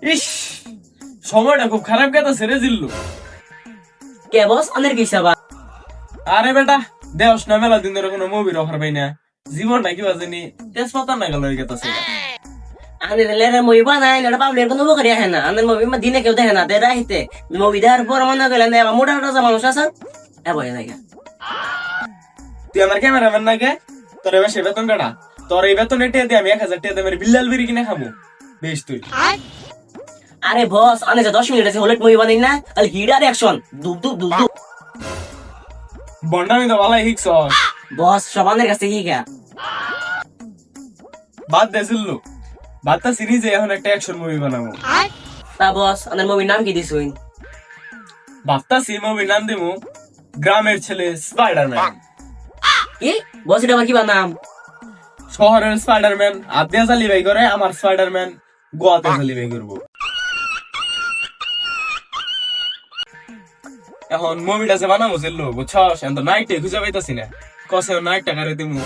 ইস, সময়টা খুব খারাপ কাটাছে রে জিল্লু। কে বস অনেক কিছু বা আরে বেটা, দেওস না মেলা দিন ধরে কোনো মুভির অফার পাই না। জীবনটা কি বাজেনি তেজপাতা না গেল হয়ে গেছে। আমি লেরে মুভি বানাই না পাবলিক কোনো মুখ রিয়া না আন্দার মুভি মা দিনে কেউ দেখে না দে রাইতে মুভি দেখার পর মনে গেলেন এবার মোটা রাজা মানুষ আছে এ বই জায়গা তুই আমার ক্যামেরাম্যান না কে? তোর এবার সে বেতন কাটা। তোর এই বেতন এটে দিয়ে আমি 1000 টাকা দিয়ে বিল্লাল বিড়ি কিনে খাবো। বেশ তুই। আরে বস আনে যে 10 মিনিট আছে হলেট মুভি বানাই না খালি হিট আর অ্যাকশন দুব দুব দুব দুব বন্ডামি তো ভালাই হিকস। বস সবানের কাছে কি গা বাদ দে জিল্লু। বাদটা সিরিজে এখন একটা অ্যাকশন মুভি বানাবো। তা বস আনের মুভির নাম কি দিছুন বাদটা সি মুভির নাম দিমু গ্রামের ছেলে স্পাইডারম্যান। কি বস এটা আবার কি বানাম শহরের স্পাইডারম্যান আদিয়া চালিবাই করে, আমার স্পাইডারম্যান গোয়াতে চালিবাই করবো। এখন মুভিটা যে বানাবো জিল্লু বুঝছস, এখন তো নাইটে খুঁজে পাইতাছি না। কসে নাইট টাকারে দিমু।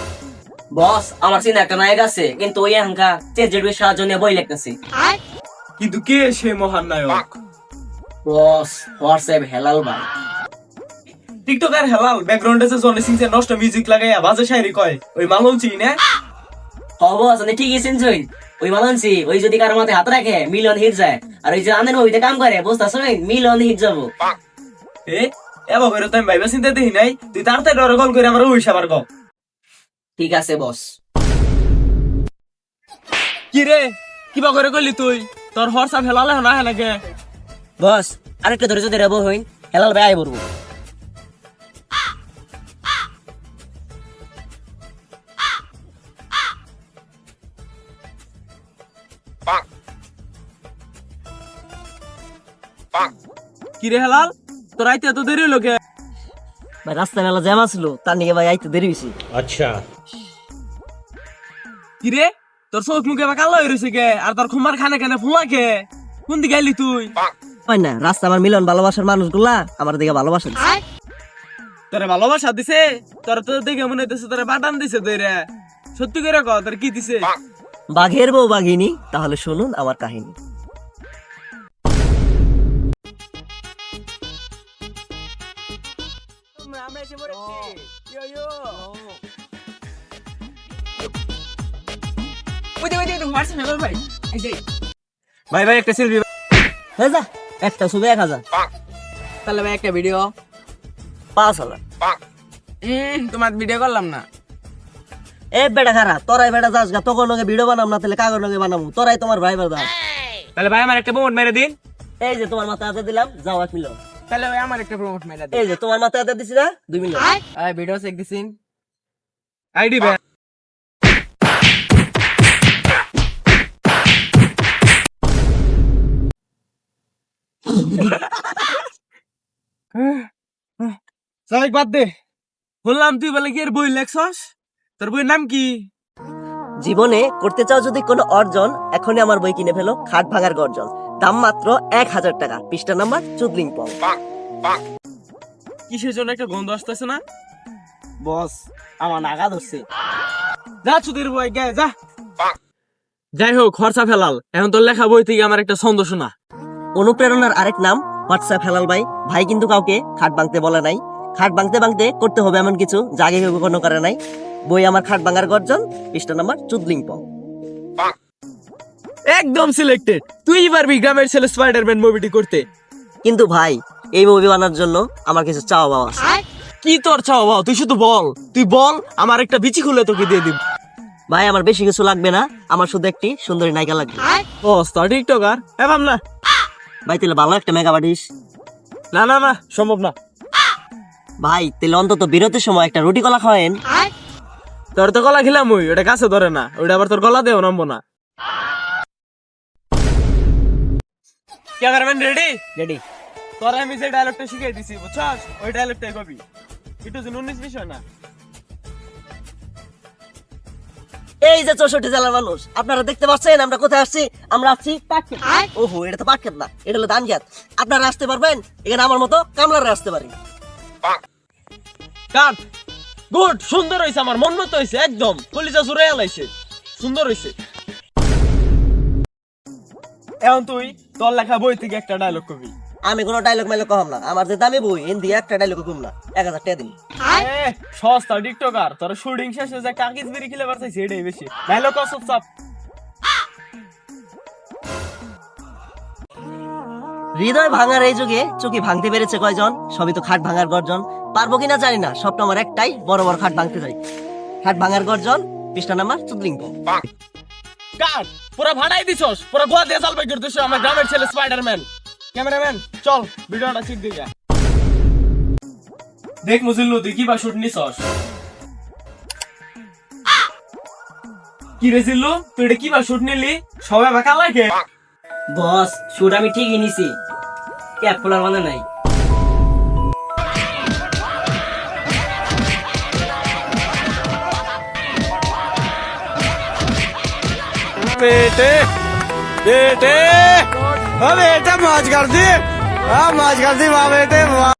বস আমার চিনা একটা নায়ক আছে কিন্তু ওই হাঙ্কা চেজেডুর সাহায্য নিয়ে বই লিখতেছি কিন্তু কে সে মহান নায়ক? বস হোয়াটসঅ্যাপ হেলাল ভাই টিকটকার হেলাল ব্যাকগ্রাউন্ডে যে জনি সিং নষ্ট মিউজিক লাগাইয়া বাজে শায়রি কয়, ওই মালঞ্চি না? বস আপনি ঠিকই চিনছেন ওই মালানসি ওই যদি কারোর মাথায় হাত রাখে মিলিয়ন হিট যায় আর ওই যে আনের মুভিতে কাম করে বুঝতেছেন মিলিয়ন হিট যাবো এ এবার করে তো আমি ভাইবা চিন্তা দেখি নাই। তুই তাড়াতাড়ি ডরে কল করে আমার ওই সাবার কও। ঠিক আছে বস কি রে, কিবা করে কইলি তুই? তোর হোয়াটসঅ্যাপ হেলাল এখন আহে নাকি? বস আরেকটা ধরে যদি রেবো হইন হেলাল ভাই আই বলবো কি রে হেলাল, তোর আইতে এত দেরি হলো কে? ভাই রাস্তা মেলা জ্যাম আসলো তার নিকে ভাই আইতে দেরি হয়েছে কি রে, তোর চোখ মুখে বা কালো হয়ে রয়েছে কে? আর তোর খুমার খানে খানে ফুলা কে? কোন দিকে আইলি তুই? হয় না রাস্তা আমার মিলন ভালোবাসার মানুষগুলা আমার দিকে ভালোবাসা দিছে। তোরে ভালোবাসা দিছে? তোর তো দেখে মনে হইতেছে তোরে বাটান দিছে তোরে। সত্যি করে কও তোর কি দিছে? বাঘের বউ বাঘিনী তাহলে শুনুন আমার কাহিনী ভাই ভাই একটা সেলফি। হয়ে যা একটা শুধু 1000 তাহলে ভাই একটা ভিডিও 5000 তোমার ভিডিও করলাম না। এ বেটা খারা তোরাই বেটা যাস গা তখন লগে ভিডিও বানাম না তাহলে কাগজ লগে বানামু তোরাই তোমার ভাই বাদা তাহলে ভাই আমার একটা বোন মেরে দিন। এই যে তোমার মাথায় হাতে দিলাম যাও 1 মিলিয়ন তাহলে ভাই আমার একটা প্রমোট মেলা দিন। এই যে তোমার মাথায় হাতে দিছি না 2 মিলিয়ন ভাই ভিডিও চেক দিছিন আইডি ভাই। সাইক বাদ দে। বললাম তুই বলে কি এর বই লেখছস? তোর বইয়ের নাম কি? জীবনে করতে চাও যদি কোনো অর্জন এখনই আমার বই কিনে ফেলো খাট ভাঙার গর্জন দাম মাত্র 1000 টাকা পৃষ্ঠা নাম্বার চুদলিং পং কিসের জন্য একটা গন্ধ আসতেছে না? বস আমার নাগা ধরছে যা চুদির বই গে যা। যাই হোক খরচা ফেলাল, এখন তোর লেখা বই থেকে আমার একটা ছন্দ শোনা। অনুপ্রেরণার আরেক নাম হোয়াটসঅ্যাপ হেলাল ভাই ভাই কিন্তু কাউকে খাট ভাঙতে বলে নাই খাট ভাঙতে ভাঙতে করতে হবে এমন কিছু যা আগে কেউ কখনো করে নাই বই আমার খাট ভাঙার গর্জন পৃষ্ঠা নাম্বার চুদলিং পং একদম সিলেক্টেড। তুই পারবি গ্রামের ছেলে স্পাইডারম্যান মুভিটি করতে। কিন্তু ভাই এই মুভি বানার জন্য আমার কিছু চাওয়া পাওয়া আছে কি তোর চাও বাবা? তুই শুধু বল, তুই বল, আমার একটা বিচি খুলে তোকে দিয়ে দিব। ভাই আমার বেশি কিছু লাগবে না আমার শুধু একটি সুন্দরী নায়িকা লাগবে ও স্টার টিকটকার এবাম না। ভাই তাহলে ভালো একটা মেকআপ আর্টিস্ট না না না, সম্ভব না। ভাই তাহলে অন্তত বিরতির সময় একটা রুটি কলা খাওয়েন তোর তো গলা খেলাম ওই, ওটা কাছে ধরে না, ওটা আবার তোর গলা দেও নামবো না। Cameraman ready? রেডি তোর আমি যে ডায়লগটা শিখিয়ে দিছি বুঝছস, ওই ডায়লগটাই কবি। এটা যে 19 বিষয় না। এই যে 64 জেলার মানুষ আপনারা দেখতে পাচ্ছেন আমরা কোথায় আসছি আমরা আসছি পাটক্ষেত ওহো এটা তো পাটক্ষেত না এটা হলো ধান ক্ষেত আপনারা আসতে পারবেন এখানে আমার মতো কামলারা আসতে পারেন কাট গুড, সুন্দর হইছে, আমার মন মতো হইছে, একদম কলিজা জুড়ে আলাইছে, সুন্দর হইছে। এখন তুই তোর লেখা বই থেকে একটা ডায়লগ কবি। আমি কোনো ডায়লগ মাইলগ কম না, আমার যে দামি বই হিন্দি একটা ডায়লগ কম না, 1000 টাকা দিন। সস্তা টিকটকার, তোর শুটিং শেষে যে কাকিজ বিড়ি খেলে পারছিস এটাই বেশি। ডায়লগ কস সব। হৃদয় ভাঙার এই যুগে চুকি ভাঙতে পেরেছে কয়জন? সবই তো খাট ভাঙার গর্জন। পারবো কিনা জানি না, স্বপ্ন আমার একটাই, বড় বড় খাট ভাঙতে যাই। খাট ভাঙার গর্জন, পৃষ্ঠা নাম্বার 14। কাট পুরো ভাড়াই দিছস, পুরো গোয়া দিয়ে চালবে করতেছ আমার গ্রামের ছেলে স্পাইডারম্যান। ক্যামেরাম্যান চল ভিডিওটা ঠিক দিগা দেখ মুজিল্লু তুই কি বা শুট নিছস। কি রে জিল্লু তুই এটা কি বা শুট নিলি? সবাই বাকা লাগে। বস, শুট আমি ঠিকই নিছি, ক্যাপ খোলার মানে নাই। बेटे बेटे बेटा मौज कर दी वाह बेटे वाह।